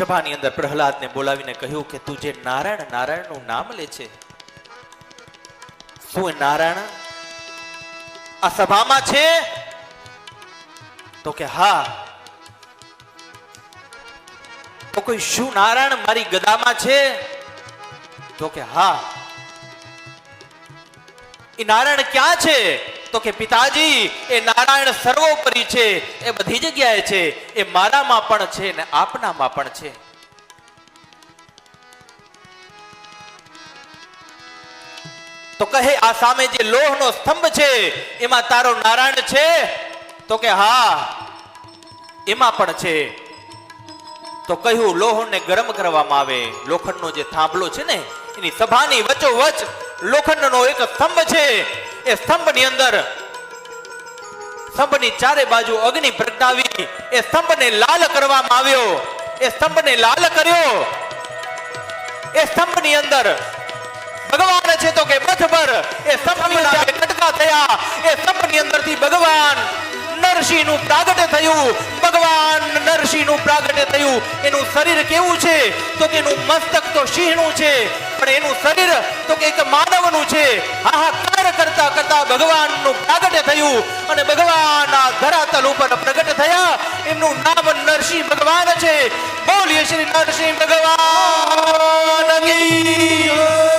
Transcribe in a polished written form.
સભાની અંદર પ્રહલાદને બોલાવીને કહ્યું કે તું જે નારાયણ નારાયણનું નામ લે છે, શું એ નારાયણ આ સભામાં છે? તો કે હા. તો કોઈ શું નારાયણ મારી ગદામાં છે? તો કે હા. એ નારાયણ ક્યાં છે? તો કે પિતાજી એ નારાયણ સર્વોપરી છે, એ બધી જગ્યાએ છે, એ મારામાં પણ છે ને આપનામાં પણ છે. તો કહે આ સામે જે લોહનો સ્તંભ છે એમાં તારો નારાયણ છે? તો કે હા એમાં પણ છે. તો કહ્યું લોહને ગરમ કરવામાં આવે. લોખંડનો જે થાંભલો છે ને એની સભાની વચ્ચોવચ લોખંડનો એક સ્તંભ છે. એ સ્તંભની અંદર સ્તંભની ચારે બાજુ અગ્નિ પ્રગટાવી એ સ્તંભને લાલ કરવામાં આવ્યો. એ સ્તંભને લાલ કર્યો. એ સ્તંભની અંદર ભગવાન છે તો કે બથભર એ સ્તંભની અંદર કટકા થયા. એ સ્તંભની અંદરથી ભગવાન નરસિંહનું પ્રાગટ્ય થયું. ભગવાન નરસિંહનું પ્રાગટ્ય થયું. એનું શરીર કેવું છે? તો કે એનું મસ્તક તો સિંહનું છે, પણ એનું શરીર તો કે એક માનવનું છે. હાહાકાર કરતા કરતા ભગવાનનું પ્રાગટ્ય થયું અને ભગવાન આ ધરાતલ ઉપર પ્રગટ થયા. એમનું નામ નરસિંહ ભગવાન છે. બોલીએ શ્રી નરસિંહ ભગવાન કી